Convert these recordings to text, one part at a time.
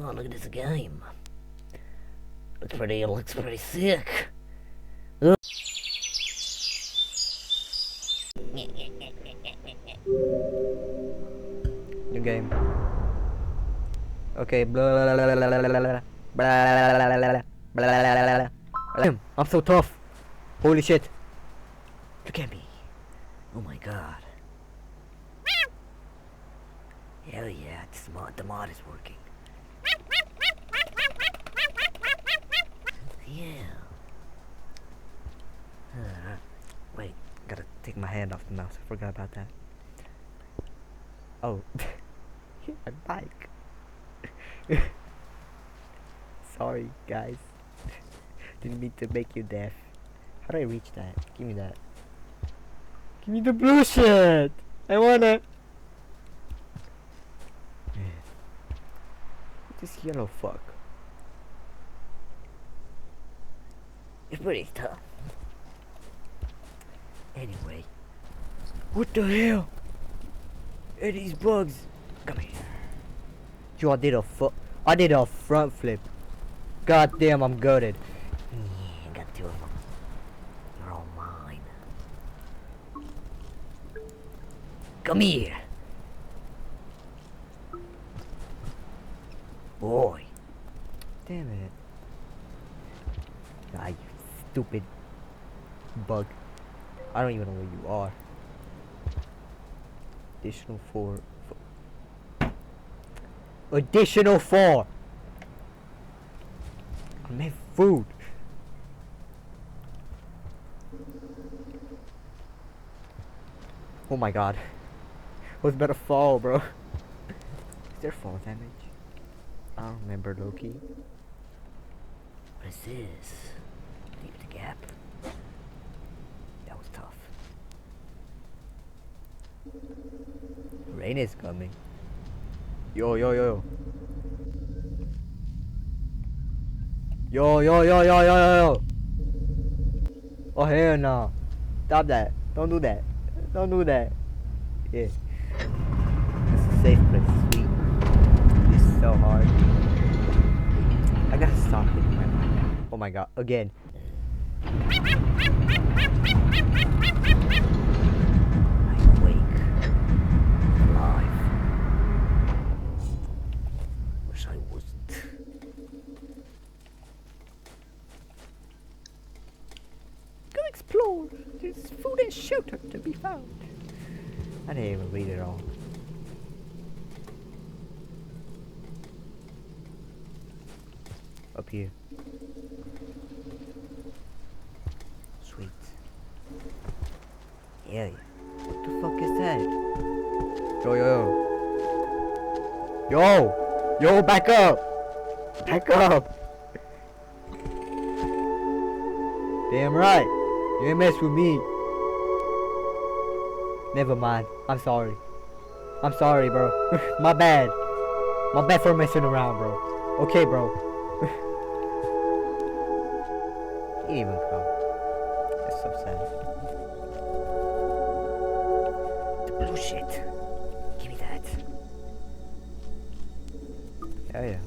Oh, look at this game. Looks pretty sick. Ugh. New game. Okay, blah blah blah blah blah blah blah blah blah blah. I'm so tough. Holy shit. Look at me. Oh my god. Hell yeah, the mod is working. Yeah. Wait, gotta take my hand off the mouse. I forgot about that. Oh, my bike. Sorry, guys. Didn't mean to make you deaf. How do I reach that? Give me that. Give me the blue shit! I wanna. This yellow fuck. It's pretty tough. Anyway. What the hell? Hey, these bugs. Come here. Yo, I did a front flip. God damn, I'm gutted. Yeah, I got two of them. They're all mine. Come here. Boy. Damn it. Ah, you stupid bug. I don't even know where you are. Additional 4. Additional 4! I made food. Oh my god. I was about to fall, bro. Is there fall damage? I don't remember, Loki. What is this? Leave the gap. That was tough. Rain is coming. Yo, yo, yo. Yo, yo, yo, yo, yo, yo. Oh, hell no. Stop that. Don't do that. Don't do that. Yeah. This is a safe place. Sweet. This is so hard. I gotta stop it. Oh my god. Again. I'm awake. Alive. Wish I wasn't. Go explore. There's food and shelter to be found. I didn't even read it all. Up here. Sweet. Yeah. What the fuck is that? Yo, yo, yo. Yo! Yo, back up! Back up! Damn right. You ain't mess with me. Never mind. I'm sorry. I'm sorry, bro. My bad. My bad for messing around, bro. Okay, bro. He didn't even come. That's so sad. The blue shit. Give me that. Oh yeah.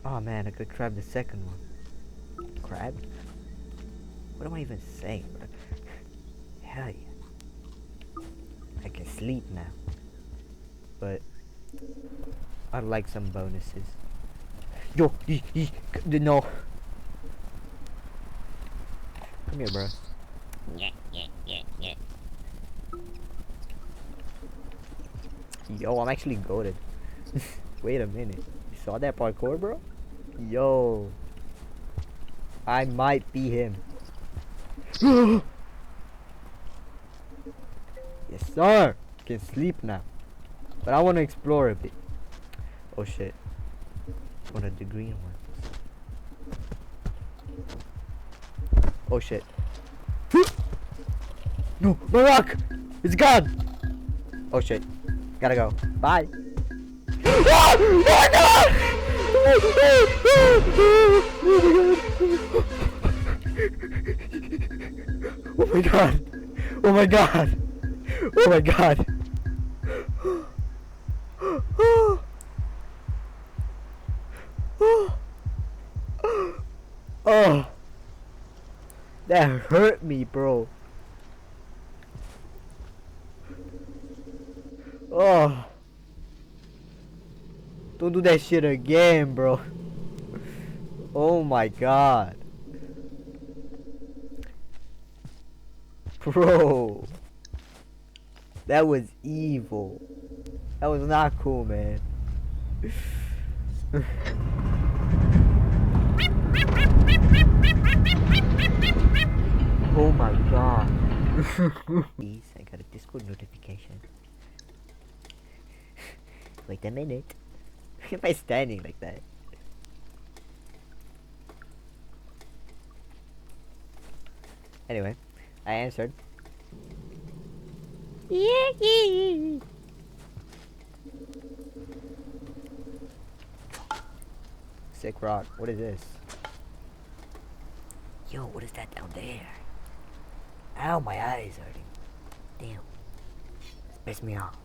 Oh man, I could grab the second one. Crab? What am I even saying, bro? Hell yeah. I can sleep now. But I'd like some bonuses. Yo, no. Come here, bro. Yeah. Yo, I'm actually goated. Wait a minute. You saw that parkour, bro? Yo. I might be him. Yes, sir. I can sleep now. But I want to explore a bit. Oh, shit. One of the green ones. Oh, shit. No, my rock! It's gone! Oh, shit. Gotta go. Bye. Oh my god! Oh my god! Oh my god! Oh my god! Oh, that hurt me, bro. Oh, don't do that shit again, bro. Oh my god. Bro, that was evil. That was not cool, man. Oh my god. Please, I got a Discord notification. Wait a minute. Why am I standing like that? Anyway, I answered. Sick rock. What is this? Yo, what is that down there? Ow, my eyes hurting. Damn. This pissed me off.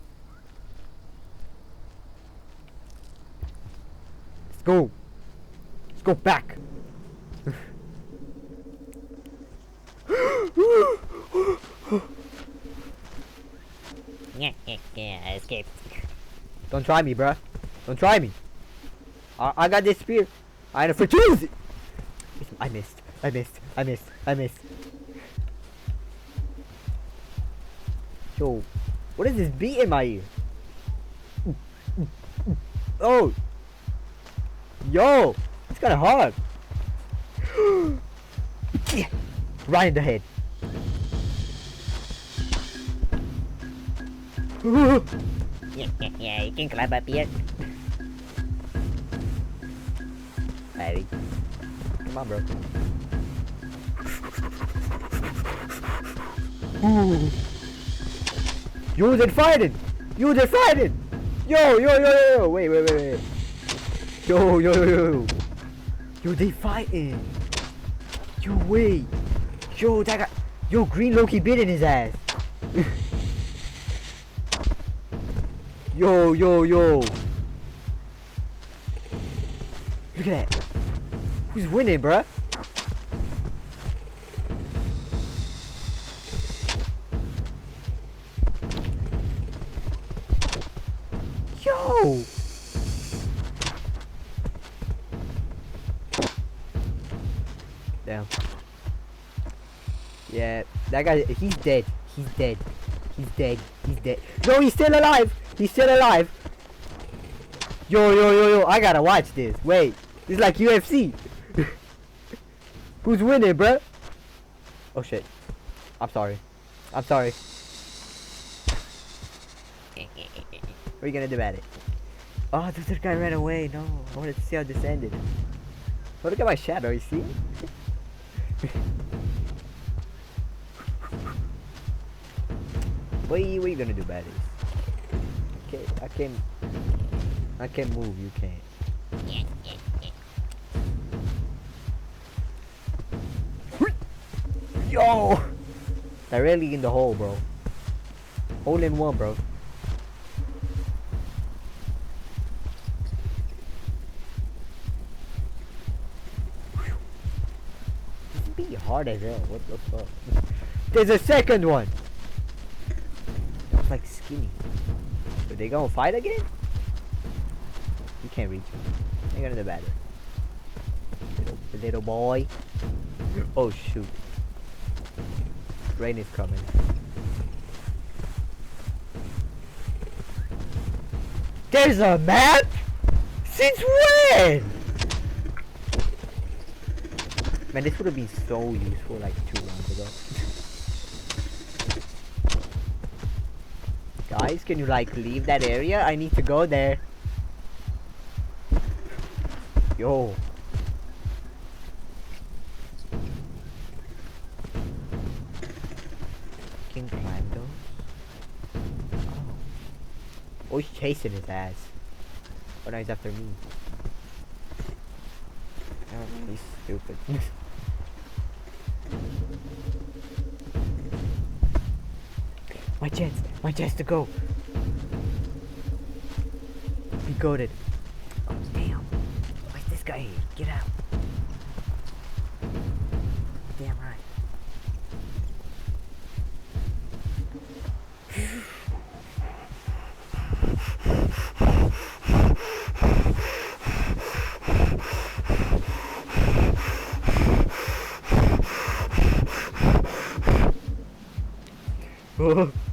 Let's go. Let's go back. Yeah, I escaped. Don't try me, bruh. Don't try me. I got this spear. I ain't afraid to use it. I missed. I missed. I missed. I missed. Yo, what is this beat in my ear? Oh. Yo, it's kind of hard. Right in the head. Yeah, you can climb up here. Ready? Come on, bro. You did fighting! You did fighting! Yo! Wait. Yo! Yo, they fighting! Yo, wait! Yo, that guy! Yo, Green Loki bit in his ass! Yo! Look at that! Who's winning, bruh? Yo! Damn. Yeah, that guy, he's dead. He's dead. No, he's still alive! Yo, I gotta watch this. Wait, this is like UFC. Who's winning, bruh? Oh shit. I'm sorry. What are you gonna do about it? Oh, the third guy ran away. No, I wanted to see how this ended. Oh, look at my shadow, you see? What are you gonna do about this? Okay, I can move, you can't. Yo! Directly in the hole, bro. Hole in one, bro. This be hard as hell. What the fuck? There's a second one! That's like skinny. Are they gonna fight again? You can't reach him. They're gonna do better. Little boy. Oh shoot. Rain is coming. There's a map? Since when? Man, this would have been so useful like 2 rounds ago. Guys, can you like leave that area? I need to go there. Yo. Can climb those? Oh, he's chasing his ass. Oh, now he's after me. Oh, he's stupid. My chance to go. Be goated. Oh damn! Why's this guy here. Get out. Damn right.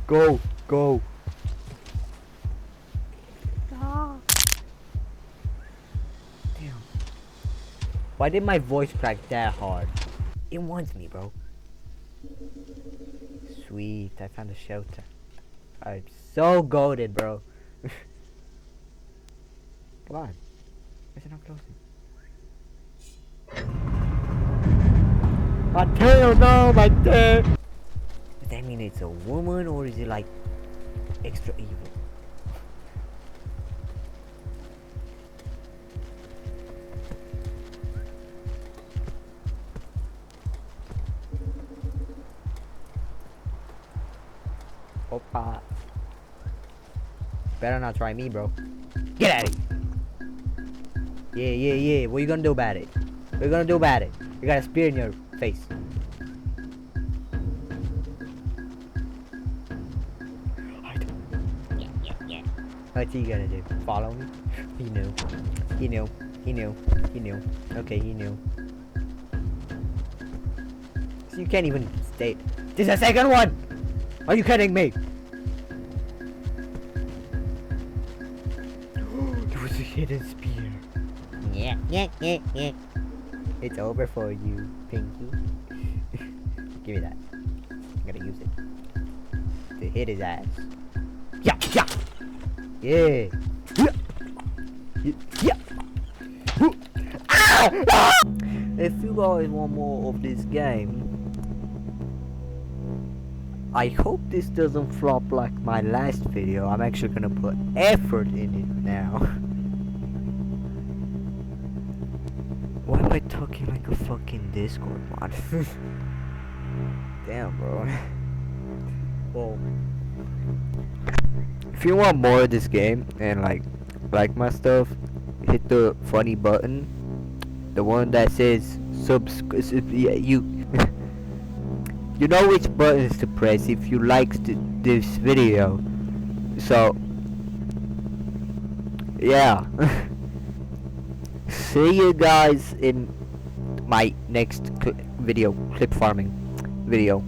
Go, go. Ah. Damn. Why did my voice crack that hard? It wants me, bro. Sweet, I found a shelter. I'm so goated, bro. Come on. Why is it not closing? My tail, no, my tail! Does that mean it's a woman or is it like extra evil? Opa. Better not try me, bro. Get at it! Yeah. What you gonna do about it? What you gonna do about it? You got a spear in your face. Yeah. What's he gonna do? Follow me? He knew. Okay, he knew. So you can't even stay. This is the second one! Are you kidding me? There was a hidden spear. Yeah. It's over for you, Pinky. Give me that. I'm gonna use it to hit his ass. Yeah. If you guys want more of this game, I hope this doesn't flop like my last video. I'm actually gonna put effort in it now. Why am I talking like a fucking Discord mod? Damn, bro. Well, if you want more of this game and like my stuff, hit the funny button, the one that says yeah, you know which buttons to press if you liked this video. So yeah. See you guys in my next clip farming video.